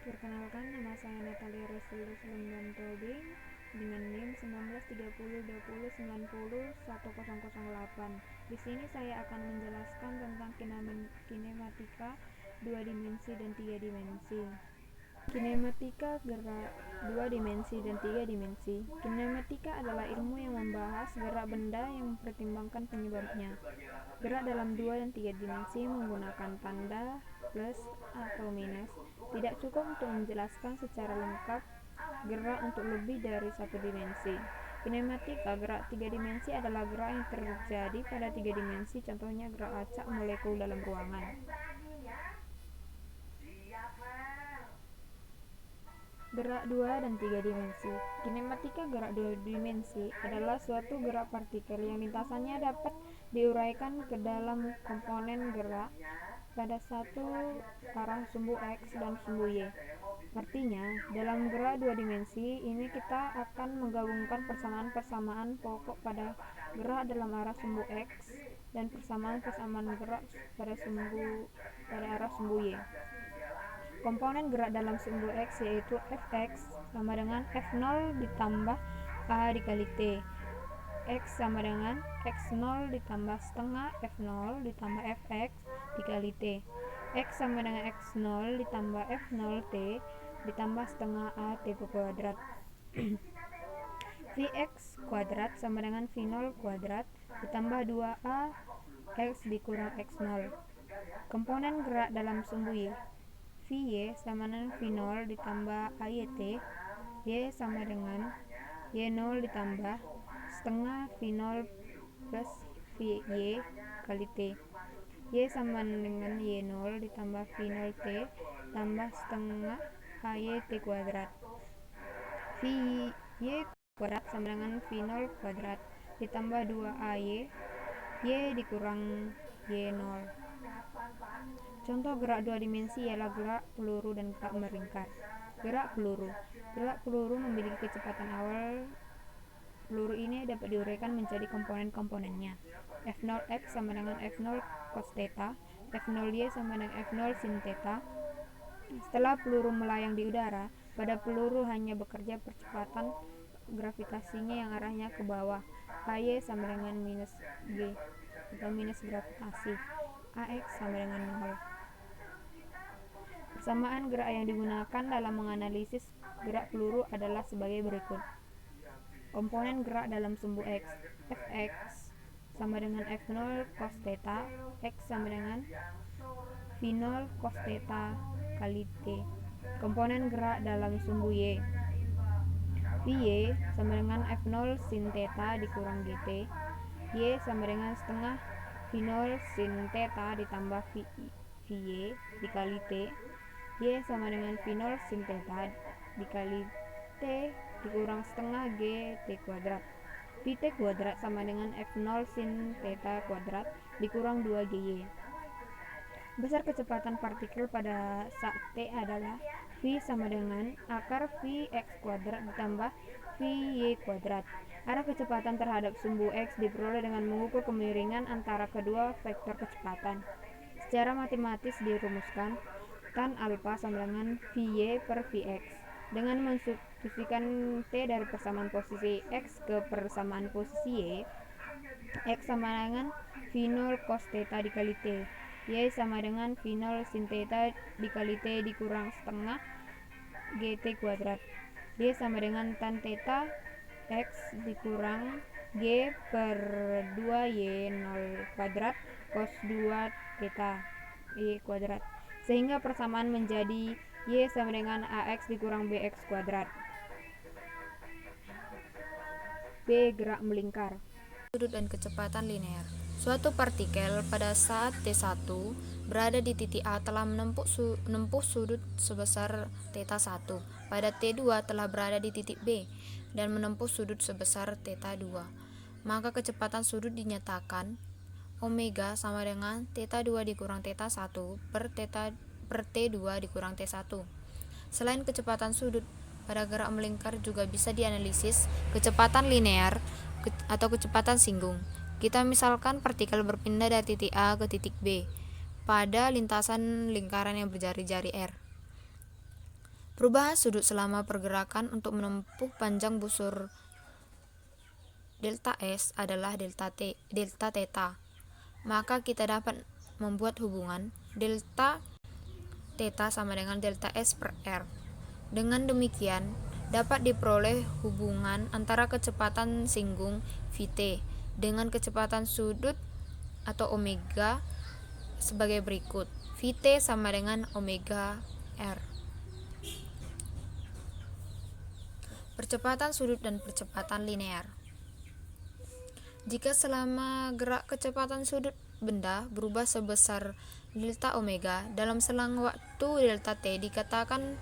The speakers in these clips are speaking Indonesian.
Perkenalkan, nama saya Natalia Rosilda Sulunggan Tobing dengan NIM 193020901008. Di sini saya akan menjelaskan tentang kinematika 2 dimensi dan 3 dimensi. Kinematika gerak 2 dimensi dan 3 dimensi. Kinematika adalah ilmu yang membahas gerak benda yang mempertimbangkan penyebabnya. Gerak dalam 2 dan 3 dimensi menggunakan tanda plus atau minus tidak cukup untuk menjelaskan secara lengkap gerak untuk lebih dari satu dimensi. Kinematika gerak 3 dimensi adalah gerak yang terjadi pada 3 dimensi, contohnya gerak acak molekul dalam ruangan. Gerak 2 dan 3 dimensi. Kinematika gerak 2 dimensi adalah suatu gerak partikel yang lintasannya dapat diuraikan ke dalam komponen gerak pada satu arah sumbu X dan sumbu Y. Artinya, dalam gerak 2 dimensi ini kita akan menggabungkan persamaan-persamaan pokok pada gerak dalam arah sumbu X dan persamaan-persamaan gerak pada arah sumbu Y. Komponen gerak dalam sumbu X yaitu Fx sama dengan F0 ditambah A dikali T. X sama dengan X0 ditambah setengah F0 ditambah Fx dikali T. X sama dengan X0 ditambah F0T ditambah setengah A T kuadrat. Vx kuadrat sama dengan V0 kuadrat ditambah 2A X dikurang X0. Komponen gerak dalam sumbu Y. Vy sama dengan V0 ditambah AYT. Y sama dengan Y0 ditambah setengah V0 plus Vy kali T. Y sama dengan Y0 ditambah V0T tambah setengah AYT kuadrat. Vy kuadrat sama dengan V0 kuadrat ditambah 2AY Y dikurang Y0. Contoh gerak 2 dimensi ialah gerak peluru dan gerak melingkar. Gerak peluru memiliki kecepatan awal. Peluru ini dapat diuraikan menjadi komponen-komponennya. F0x sama dengan F0 cos theta, F0y sama dengan F0 sin theta. Setelah peluru melayang di udara, pada peluru hanya bekerja percepatan gravitasinya yang arahnya ke bawah. Hy sama dengan minus G atau minus gravitasi. Ax sama dengan 0. Persamaan gerak yang digunakan dalam menganalisis gerak peluru adalah sebagai berikut. Komponen gerak dalam sumbu X. Fx sama dengan F0 cos theta, X sama dengan V0 cos theta kali T. Komponen gerak dalam sumbu Y. Vy sama dengan F0 sin theta dikurang gt. Y sama dengan setengah V0 sin theta ditambah Vy dikali T. Y sama dengan V0 sin theta dikali T dikurang setengah Gt kuadrat. Vt kuadrat sama dengan F0 sin theta kuadrat dikurang 2Gy. Besar kecepatan partikel pada saat T adalah V sama dengan akar Vx kuadrat ditambah Vy kuadrat. Arah kecepatan terhadap sumbu X diperoleh dengan mengukur kemiringan antara kedua vektor kecepatan. Secara matematis dirumuskan tan alfa sama dengan Vy per Vx. Dengan mensubstitusikan T dari persamaan posisi X ke persamaan posisi Y, X sama dengan V0 cos theta dikali T. Y sama dengan V0 sin theta dikali T dikurang setengah Gt kuadrat. Y sama dengan tan theta X dikurang G per 2Y0 kuadrat cos 2 theta Y kuadrat. Sehingga persamaan menjadi Y sama dengan AX dikurang BX kuadrat. B. Gerak melingkar. Sudut dan kecepatan linear. Suatu partikel pada saat T1 berada di titik A telah menempuh sudut sebesar θ1. Pada T2 telah berada di titik B dan menempuh sudut sebesar θ2. Maka kecepatan sudut dinyatakan omega sama dengan θ2 dikurang θ1 per T2 dikurang T1. Selain kecepatan sudut, pada gerak melingkar juga bisa dianalisis kecepatan linear atau kecepatan singgung. Kita misalkan partikel berpindah dari titik A ke titik B pada lintasan lingkaran yang berjari-jari R. Perubahan sudut selama pergerakan untuk menempuh panjang busur delta S adalah delta theta. Maka kita dapat membuat hubungan delta theta sama dengan delta S per R. Dengan demikian, dapat diperoleh hubungan antara kecepatan singgung Vt dengan kecepatan sudut atau omega sebagai berikut. Vt sama dengan omega R. Percepatan sudut dan percepatan linear. Jika selama gerak kecepatan sudut benda berubah sebesar delta omega, dalam selang waktu delta t dikatakan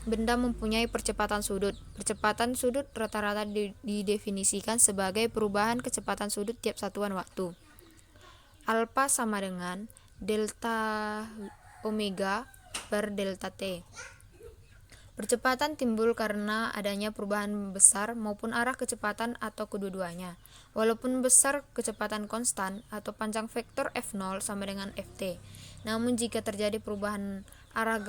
benda mempunyai percepatan sudut. Percepatan sudut rata-rata didefinisikan sebagai perubahan kecepatan sudut tiap satuan waktu. Alpha sama dengan delta omega per delta t. Percepatan timbul karena adanya perubahan besar maupun arah kecepatan atau kedua-duanya. Walaupun besar kecepatan konstan atau panjang vektor F0 sama dengan Ft. Namun jika terjadi perubahan arah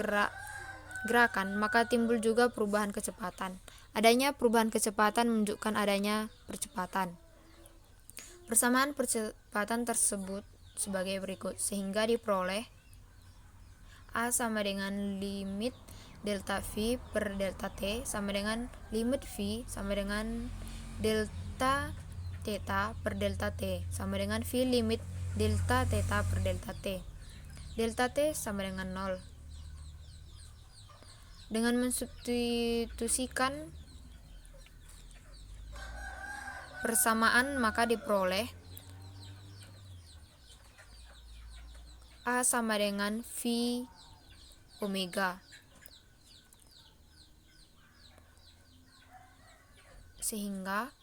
gerakan, maka timbul juga perubahan kecepatan. Adanya perubahan kecepatan menunjukkan adanya percepatan. Persamaan percepatan tersebut sebagai berikut, sehingga diperoleh A sama dengan limit delta V per delta T sama dengan limit V sama dengan delta theta per delta T sama dengan V limit delta theta per delta T. Delta T sama dengan 0. Dengan mensubstitusikan persamaan maka diperoleh A sama dengan V omega, sehingga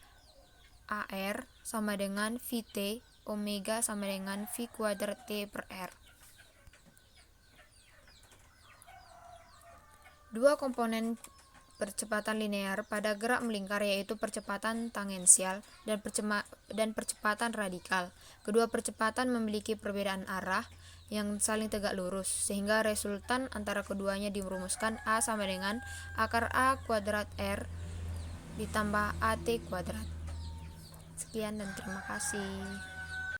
AR sama dengan Vt omega sama dengan V kuadrat T per R. Dua komponen percepatan linear pada gerak melingkar yaitu percepatan tangensial dan percepatan radikal. Kedua percepatan memiliki perbedaan arah yang saling tegak lurus, sehingga resultan antara keduanya dirumuskan A sama dengan akar A kuadrat R ditambah AT kuadrat. Sekian dan terima kasih.